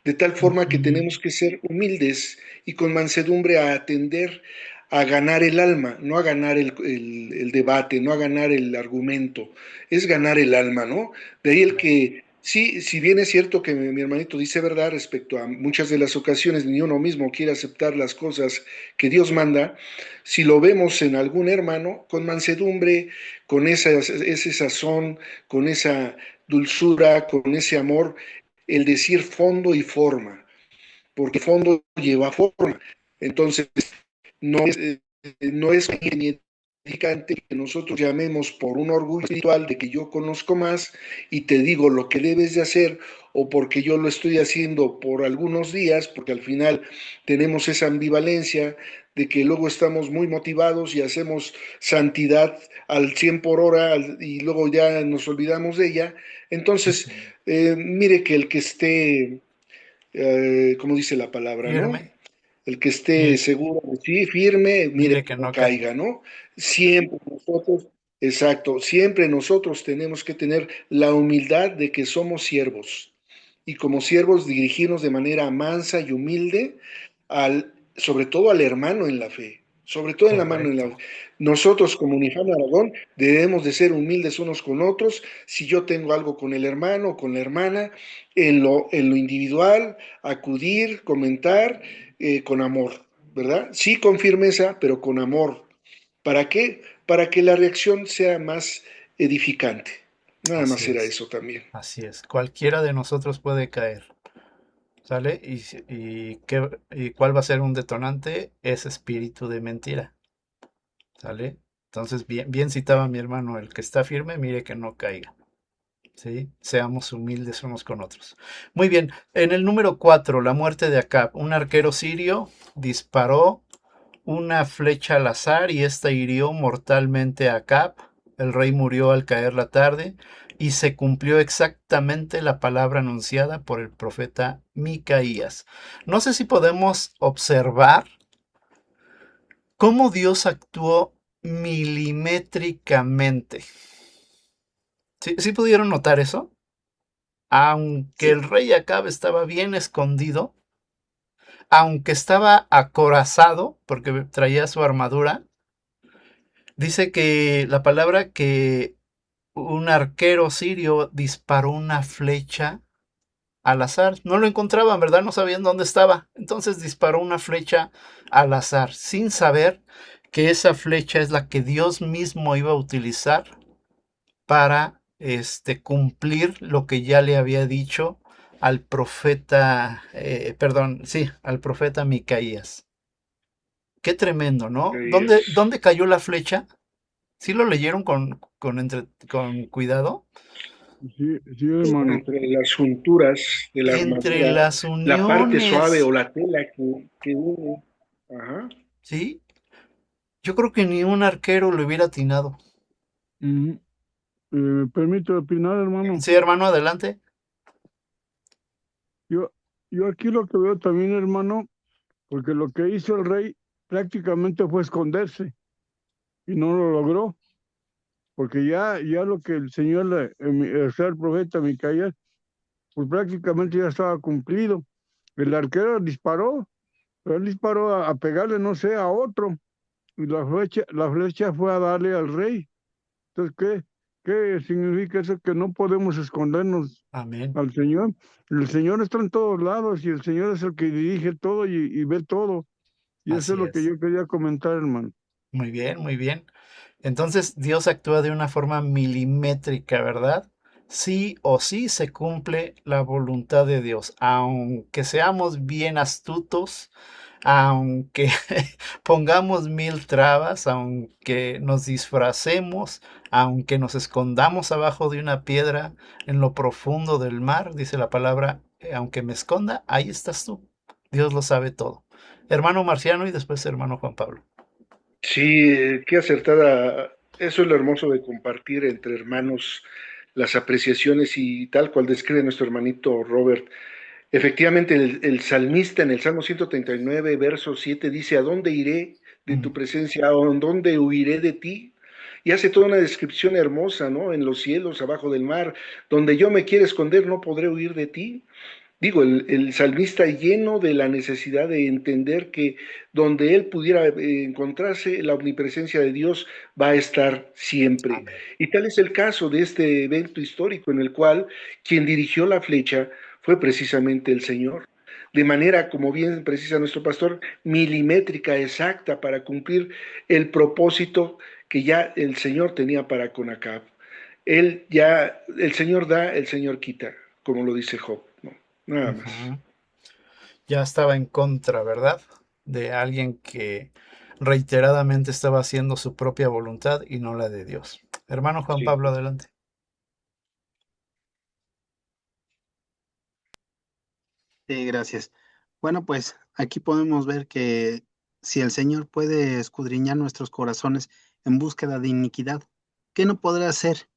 De tal forma que tenemos que ser humildes y con mansedumbre a atender a ganar el alma, no a ganar el debate, no a ganar el argumento, es ganar el alma, ¿no? De ahí el que, sí, si bien es cierto que mi hermanito dice verdad respecto a muchas de las ocasiones, ni uno mismo quiere aceptar las cosas que Dios manda, si lo vemos en algún hermano, con mansedumbre, con ese sazón, con esa dulzura, con ese amor, el decir fondo y forma, porque fondo lleva forma. Entonces, no es ni edificante que nosotros llamemos por un orgullo espiritual de que yo conozco más y te digo lo que debes de hacer, o porque yo lo estoy haciendo por algunos días, porque al final tenemos esa ambivalencia de que luego estamos muy motivados y hacemos santidad al 100 por hora y luego ya nos olvidamos de ella. Entonces, mire que el que esté, ¿cómo dice la palabra, no? Firme. El que esté seguro de sí, firme, mire que no caiga, ¿no? Siempre nosotros, exacto, siempre nosotros tenemos que tener la humildad de que somos siervos y como siervos dirigirnos de manera mansa y humilde sobre todo al hermano en la fe, sobre todo en la mano en la fe. Nosotros como Unifam Aragón debemos de ser humildes unos con otros. Si yo tengo algo con el hermano o con la hermana, en lo individual, acudir, comentar, con amor, ¿verdad? Sí con firmeza, pero con amor. ¿Para qué? Para que la reacción sea más edificante. Nada más era eso también. Así es. Cualquiera de nosotros puede caer. ¿Sale? ¿Y cuál va a ser un detonante? Ese espíritu de mentira. ¿Sale? Entonces, bien citaba mi hermano, el que está firme, mire que no caiga. ¿Sí? Seamos humildes unos con otros. Muy bien, en el número 4, la muerte de Acab. Un arquero sirio disparó una flecha al azar y esta hirió mortalmente a Acab. El rey murió al caer la tarde y se cumplió exactamente la palabra anunciada por el profeta Micaías. No sé si podemos observar cómo Dios actuó milimétricamente. ¿Sí pudieron notar eso? Aunque el rey Acab estaba bien escondido, aunque estaba acorazado porque traía su armadura, dice que la palabra que un arquero sirio disparó una flecha al azar. No lo encontraban, ¿verdad? No sabían dónde estaba. Entonces disparó una flecha al azar, sin saber que esa flecha es la que Dios mismo iba a utilizar para cumplir lo que ya le había dicho al profeta, al profeta Micaías. Qué tremendo, ¿no? ¿Dónde cayó la flecha? ¿Sí lo leyeron con cuidado? Sí, hermano. Entre las junturas de la Entre armadura, las la parte suave uniones. o la tela que une. Ajá. ¿Sí? Yo creo que ni un arquero lo hubiera atinado. ¿Me permite opinar, hermano? Sí, hermano, adelante. Yo aquí lo que veo también, hermano, porque lo que hizo el rey prácticamente fue esconderse y no lo logró, porque ya lo que el Señor, el profeta Micaías, pues prácticamente ya estaba cumplido. El arquero disparó, pero él disparó a pegarle, no sé, a otro, y la flecha fue a darle al rey. Entonces, ¿qué significa eso? Que no podemos escondernos Amén. al Señor. El Señor está en todos lados y el Señor es el que dirige todo y ve todo. Y eso es lo que yo quería comentar, hermano. Muy bien, muy bien. Entonces Dios actúa de una forma milimétrica, ¿verdad? Sí o sí se cumple la voluntad de Dios, aunque seamos bien astutos, aunque pongamos mil trabas, aunque nos disfracemos, aunque nos escondamos abajo de una piedra en lo profundo del mar, dice la palabra, aunque me esconda, ahí estás tú. Dios lo sabe todo. Hermano Marciano y después hermano Juan Pablo. Sí, qué acertada. Eso es lo hermoso de compartir entre hermanos las apreciaciones y tal cual describe nuestro hermanito Robert. Efectivamente, el salmista en el Salmo 139, verso 7 dice, ¿a dónde iré de tu presencia? ¿A dónde huiré de ti? y hace toda una descripción hermosa, ¿no? En los cielos, abajo del mar, donde yo me quiera esconder, no podré huir de ti. Digo, el salmista lleno de la necesidad de entender que donde él pudiera encontrarse, la omnipresencia de Dios va a estar siempre. Amén. Y tal es el caso de este evento histórico en el cual quien dirigió la flecha fue precisamente el Señor. De manera, como bien precisa nuestro pastor, milimétrica, exacta, para cumplir el propósito que ya el Señor tenía para con Acab. El Señor da, el Señor quita, como lo dice Job, ¿no? Nada más. Ya estaba en contra, ¿verdad? De alguien que reiteradamente estaba haciendo su propia voluntad y no la de Dios. Hermano Juan Sí. Pablo, adelante. Sí, gracias. Bueno, pues aquí podemos ver que si el Señor puede escudriñar nuestros corazones en búsqueda de iniquidad, ¿qué no podrá hacer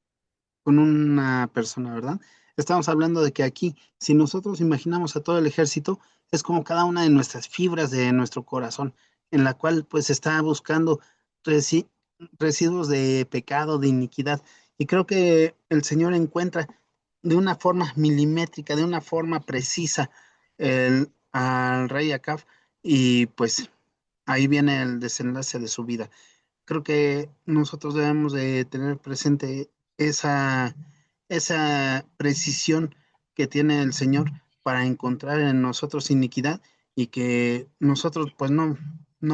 con una persona, verdad? Estamos hablando de que aquí, si nosotros imaginamos a todo el ejército, es como cada una de nuestras fibras de nuestro corazón, en la cual pues está buscando resi- residuos de pecado, de iniquidad. Y creo que el Señor encuentra de una forma milimétrica, de una forma precisa, al rey Acab, y pues ahí viene el desenlace de su vida. Creo que nosotros debemos de tener presente esa, esa precisión que tiene el Señor para encontrar en nosotros iniquidad, y que nosotros pues no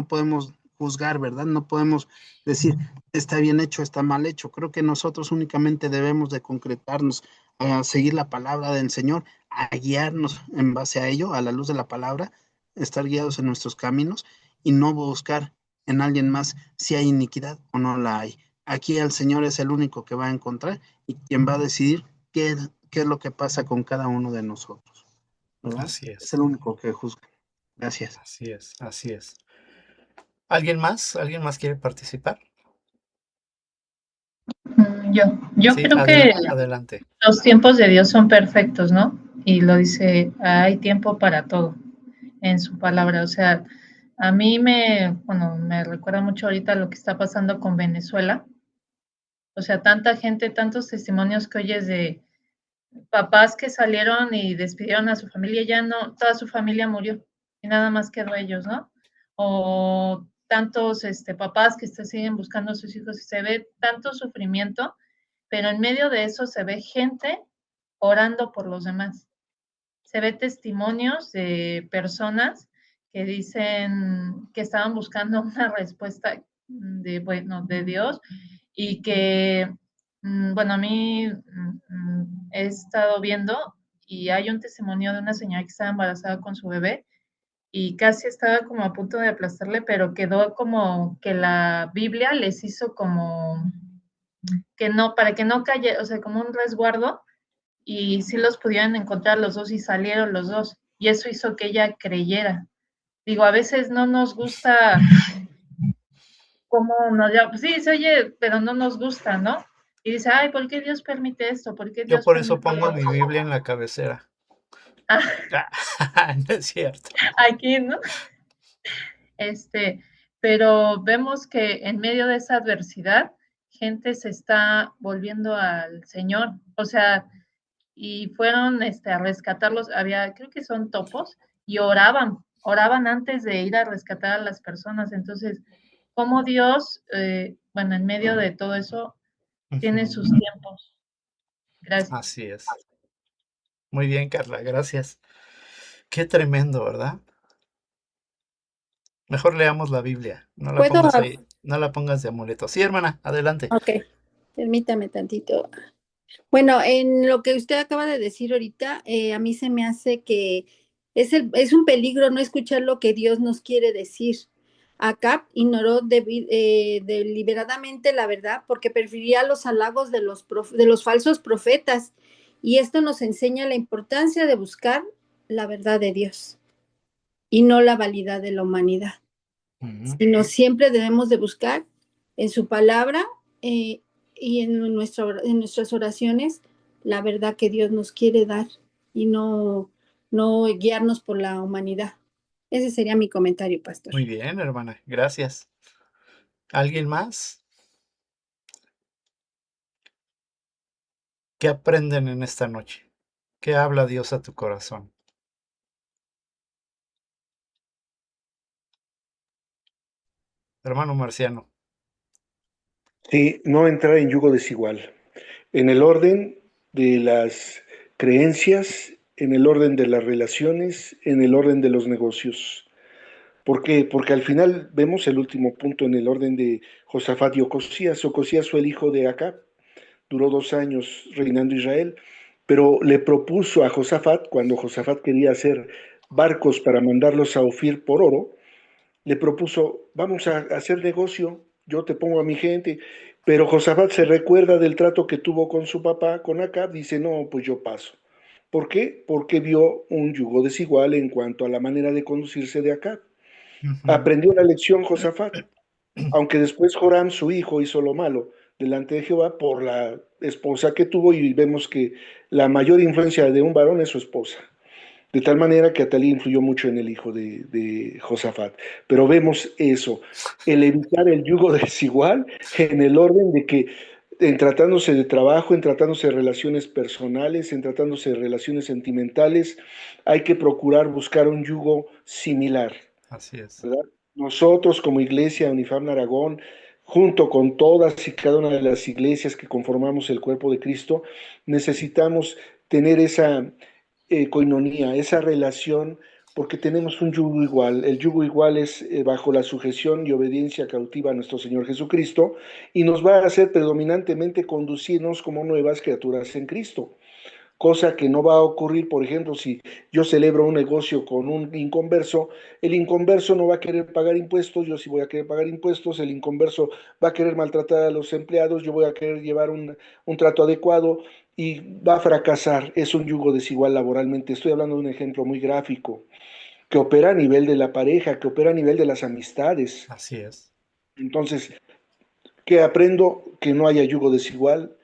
podemos juzgar, ¿verdad? No podemos decir está bien hecho, está mal hecho. Creo que nosotros únicamente debemos de concretarnos a seguir la palabra del Señor, a guiarnos en base a ello, a la luz de la palabra, estar guiados en nuestros caminos y no buscar en alguien más si hay iniquidad o no la hay. Aquí el Señor es el único que va a encontrar y quien va a decidir qué es lo que pasa con cada uno de nosotros, ¿verdad? Así Es es, el único que juzga. Gracias. así es, así es. ¿Alguien más? ¿Alguien más quiere participar? Yo Sí, creo que adelante. los tiempos de Dios son perfectos, ¿no? Y lo dice, hay tiempo para todo en su palabra. O sea, a mí bueno, me recuerda mucho ahorita lo que está pasando con Venezuela. O sea, tanta gente, tantos testimonios que oyes de papás que salieron y despidieron a su familia, ya no, toda su familia murió y nada más quedó ellos, ¿no? O tantos papás que siguen buscando a sus hijos y se ve tanto sufrimiento, pero en medio de eso se ve gente orando por los demás. Se ve testimonios de personas que dicen que estaban buscando una respuesta de Dios y que, bueno, a mí he estado viendo y hay un testimonio de una señora que estaba embarazada con su bebé y casi estaba como a punto de aplastarle, pero quedó como que la Biblia les hizo como que no, para que no cayera, o sea, como un resguardo y sí los pudieron encontrar los dos y salieron los dos. Y eso hizo que ella creyera. Digo, a veces no nos gusta cómo nos llama, pues sí, se oye, pero no nos gusta, ¿no? Y dice, ay, ¿por qué Dios permite esto? ¿Por qué Yo Dios por eso permite pongo mi esto? Biblia en la cabecera. Ah, No es cierto. aquí, ¿no? Pero vemos que en medio de esa adversidad, gente se está volviendo al Señor. O sea, y fueron a rescatarlos, había, creo que son topos, y oraban antes de ir a rescatar a las personas. Entonces, como Dios, bueno, en medio de todo eso, tiene Ujú. sus tiempos. Gracias. Así es. Muy bien, Carla, gracias. Qué tremendo, ¿verdad? Mejor leamos la Biblia. No la ¿Puedo? pongas ahí, no la pongas de amuleto. Sí, hermana, adelante. Ok, permítame tantito. Bueno, en lo que usted acaba de decir ahorita, a mí se me hace que es un peligro no escuchar lo que Dios nos quiere decir. Acab ignoró deliberadamente la verdad porque prefería los halagos de los falsos profetas. Y esto nos enseña la importancia de buscar la verdad de Dios y no la validad de la humanidad, sino siempre debemos de buscar en su palabra y en nuestras oraciones la verdad que Dios nos quiere dar y no guiarnos por la humanidad. Ese sería mi comentario, pastor. Muy bien, hermana, gracias. ¿Alguien más? ¿Qué aprenden en esta noche? ¿Qué habla Dios a tu corazón? Hermano Marciano. Sí, no entrar en yugo desigual. En el orden de las creencias, en el orden de las relaciones, en el orden de los negocios. ¿Por qué? Porque al final vemos el último punto en el orden de Josafat y Ocosías. Ocosías fue el hijo de Acab, duró 2 años reinando Israel, pero le propuso a Josafat, cuando Josafat quería hacer barcos para mandarlos a Ofir por oro, le propuso, vamos a hacer negocio, yo te pongo a mi gente, pero Josafat se recuerda del trato que tuvo con su papá, con Acab, dice, no, pues yo paso. ¿Por qué? Porque vio un yugo desigual en cuanto a la manera de conducirse de Acab. Ujú. Aprendió la lección Josafat, aunque después Joram, su hijo, hizo lo malo delante de Jehová por la esposa que tuvo, y vemos que la mayor influencia de un varón es su esposa. De tal manera que Atalía influyó mucho en el hijo de Josafat. Pero vemos eso, el evitar el yugo desigual en el orden de que en tratándose de trabajo, en tratándose de relaciones personales, en tratándose de relaciones sentimentales, hay que procurar buscar un yugo similar, Así es. ¿verdad? Nosotros como iglesia Unifam Aragón, junto con todas y cada una de las iglesias que conformamos el cuerpo de Cristo, necesitamos tener esa coinonía, esa relación, porque tenemos un yugo igual. El yugo igual es bajo la sujeción y obediencia cautiva a nuestro Señor Jesucristo, y nos va a hacer predominantemente conducirnos como nuevas criaturas en Cristo. Cosa que no va a ocurrir, por ejemplo, si yo celebro un negocio con un inconverso, el inconverso no va a querer pagar impuestos, yo sí voy a querer pagar impuestos, el inconverso va a querer maltratar a los empleados, yo voy a querer llevar un trato adecuado, y va a fracasar. Es un yugo desigual laboralmente. Estoy hablando de un ejemplo muy gráfico, que opera a nivel de la pareja, que opera a nivel de las amistades. Así es. Entonces, ¿qué aprendo? Que no haya yugo desigual,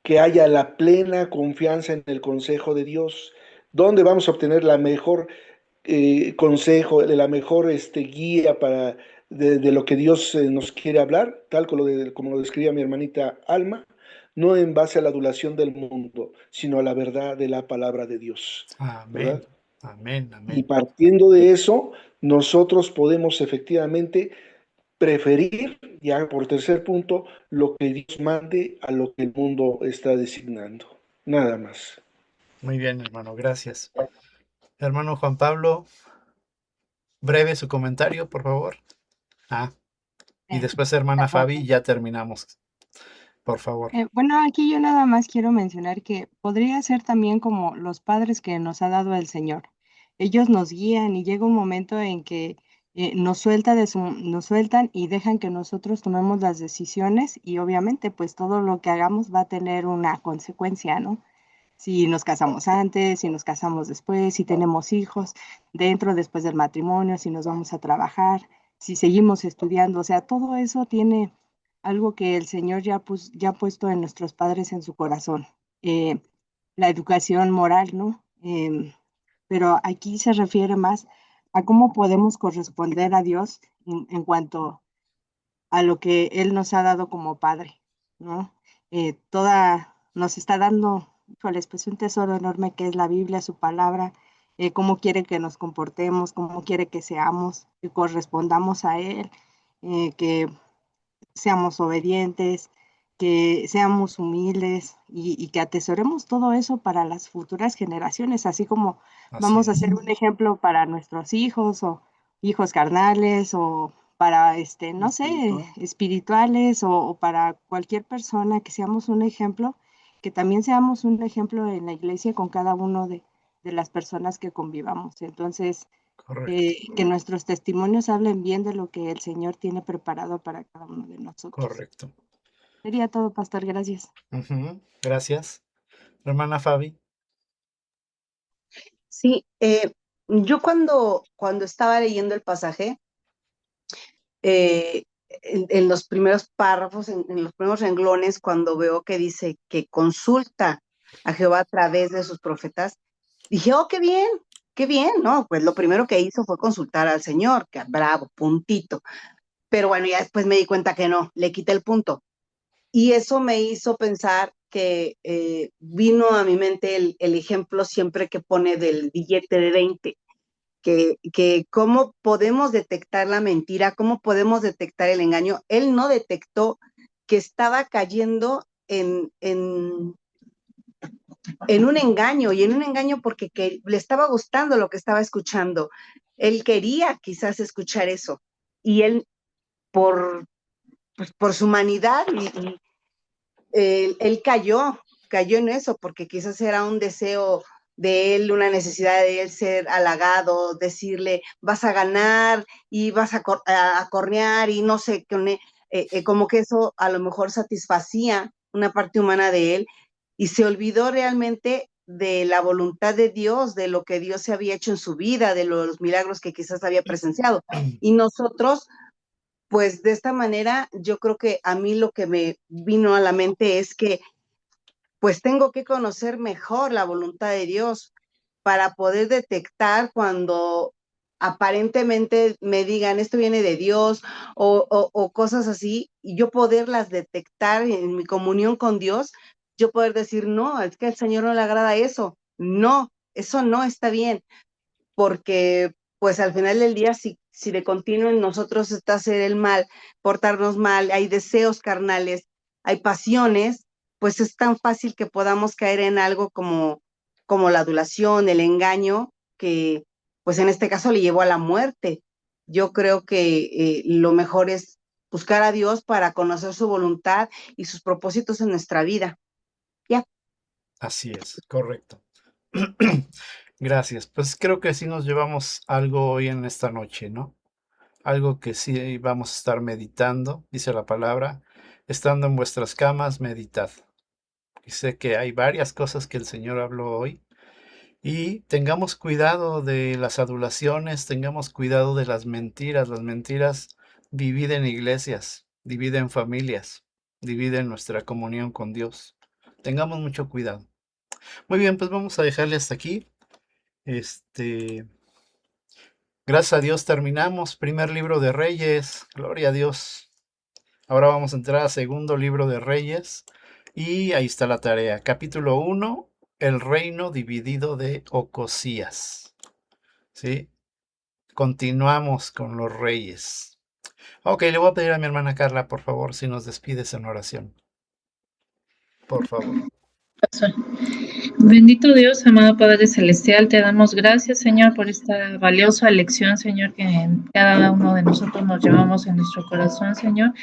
que haya la plena confianza en el consejo de Dios, donde vamos a obtener la mejor consejo, la mejor guía de lo que Dios nos quiere hablar, tal como lo describía mi hermanita Alma, no en base a la adulación del mundo, sino a la verdad de la palabra de Dios, Amén. ¿verdad? Amén. Y Amén. partiendo de eso, nosotros podemos efectivamente preferir, ya por tercer punto, lo que Dios mande a lo que el mundo está designando. Nada más. Muy bien, hermano. Gracias. Hermano Juan Pablo, breve su comentario, por favor. Y Eh, después, de hermana acuerdo. Fabi, ya terminamos. Por favor. Bueno, aquí yo nada más quiero mencionar que podría ser también como los padres que nos ha dado el Señor. Ellos nos guían y llega un momento en que nos sueltan y dejan que nosotros tomemos las decisiones y obviamente pues todo lo que hagamos va a tener una consecuencia, ¿no? Si nos casamos antes, si nos casamos después, si tenemos hijos dentro, después del matrimonio, si nos vamos a trabajar, si seguimos estudiando, o sea, todo eso tiene algo que el Señor ya ha puesto en nuestros padres en su corazón. Eh, la educación moral, ¿no? Pero aquí se refiere más a cómo podemos corresponder a Dios en cuanto a lo que Él nos ha dado como Padre, ¿no? Nos está dando, híjoles, pues un tesoro enorme que es la Biblia, su palabra, cómo quiere que nos comportemos, cómo quiere que seamos, que correspondamos a Él, que seamos obedientes, que seamos humildes y que atesoremos todo eso para las futuras generaciones, así como Así vamos a es. ser un ejemplo para nuestros hijos o hijos carnales o para, no sé, espirituales o para cualquier persona, que seamos un ejemplo, que también seamos un ejemplo en la iglesia con cada uno de las personas que convivamos. Entonces, Correcto. que nuestros testimonios hablen bien de lo que el Señor tiene preparado para cada uno de nosotros. Correcto. Sería todo, pastor. Gracias. Ujú. Gracias. Hermana Fabi. Sí, yo cuando estaba leyendo el pasaje, en los primeros párrafos, en los primeros renglones, cuando veo que dice que consulta a Jehová a través de sus profetas, dije, oh, qué bien, ¿no? Pues lo primero que hizo fue consultar al Señor, que bravo, puntito. Pero bueno, ya después me di cuenta que no, le quité el punto. Y eso me hizo pensar que vino a mi mente el ejemplo siempre que pone del billete de 20, que cómo podemos detectar la mentira, cómo podemos detectar el engaño. Él no detectó que estaba cayendo en un engaño, y en un engaño porque le estaba gustando lo que estaba escuchando. Él quería quizás escuchar eso, y él por su humanidad, él cayó en eso, porque quizás era un deseo de él, una necesidad de él ser halagado, decirle, vas a ganar y vas a cornear, y no sé, como que eso a lo mejor satisfacía una parte humana de él, y se olvidó realmente de la voluntad de Dios, de lo que Dios se había hecho en su vida, de los milagros que quizás había presenciado. Y nosotros, pues de esta manera, yo creo que a mí lo que me vino a la mente es que pues tengo que conocer mejor la voluntad de Dios para poder detectar cuando aparentemente me digan esto viene de Dios, o cosas así, y yo poderlas detectar en mi comunión con Dios, yo poder decir, no, es que al Señor no le agrada eso, no, eso no está bien, porque pues al final del día, si de continuo en nosotros está hacer el mal, portarnos mal, hay deseos carnales, hay pasiones, pues es tan fácil que podamos caer en algo como la adulación, el engaño, que pues en este caso le llevó a la muerte. Yo creo que lo mejor es buscar a Dios para conocer su voluntad y sus propósitos en nuestra vida. Ya. Así es, correcto. Gracias. Pues creo que sí nos llevamos algo hoy en esta noche, ¿no? Algo que sí vamos a estar meditando, dice la palabra, estando en vuestras camas, meditad. Y sé que hay varias cosas que el Señor habló hoy. Y tengamos cuidado de las adulaciones, tengamos cuidado de las mentiras. Las mentiras dividen iglesias, dividen familias, dividen nuestra comunión con Dios. Tengamos mucho cuidado. Muy bien, pues vamos a dejarle hasta aquí. Gracias a Dios terminamos. Primer libro de Reyes. Gloria a Dios. Ahora vamos a entrar a segundo libro de Reyes. Y ahí está la tarea. Capítulo 1. El reino dividido de Ocosías. ¿Sí? Continuamos con los reyes. Ok, le voy a pedir a mi hermana Carla, por favor, si nos despides en oración. Por favor. Bendito Dios, amado Padre Celestial, te damos gracias, Señor, por esta valiosa lección, Señor, que cada uno de nosotros nos llevamos en nuestro corazón, Señor.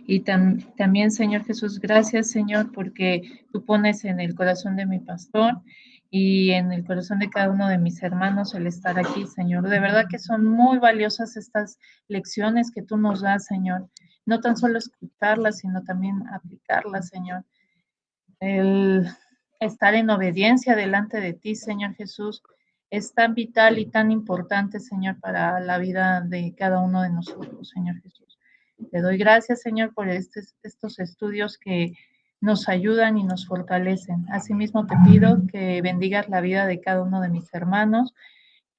Y también, Señor Jesús, gracias, Señor, porque tú pones en el corazón de mi pastor y en el corazón de cada uno de mis hermanos el estar aquí, Señor. De verdad que son muy valiosas estas lecciones que tú nos das, Señor. No tan solo escucharlas, sino también aplicarlas, Señor. El estar en obediencia delante de ti, Señor Jesús, es tan vital y tan importante, Señor, para la vida de cada uno de nosotros, Señor Jesús. Te doy gracias, Señor, por estos estudios que nos ayudan y nos fortalecen. Asimismo, te pido que bendigas la vida de cada uno de mis hermanos,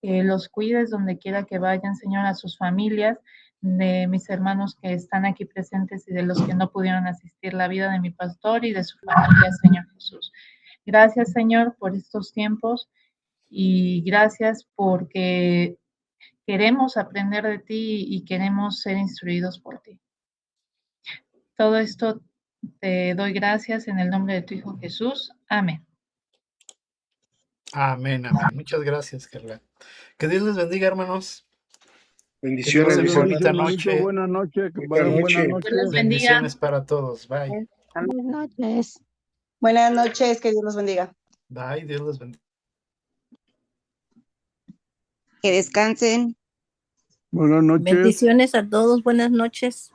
que los cuides donde quiera que vayan, Señor, a sus familias, de mis hermanos que están aquí presentes y de los que no pudieron asistir, la vida de mi pastor y de su familia, Señor Jesús. Gracias, Señor, por estos tiempos y gracias porque queremos aprender de ti y queremos ser instruidos por ti. Todo esto te doy gracias en el nombre de tu Hijo Jesús. Amén. Amén, amén. Muchas gracias, Carla. Que Dios les bendiga, hermanos. Bendiciones, Que mis pasen bonita hermanos. noche. Buenas noches, que Buenas pasen buenas noches. noches. Dios los bendiga. Bendiciones para todos. Bye. Buenas noches. Buenas noches, que Dios los bendiga. Bye, Dios los bendiga. Que descansen. Buenas noches. Bendiciones a todos, buenas noches.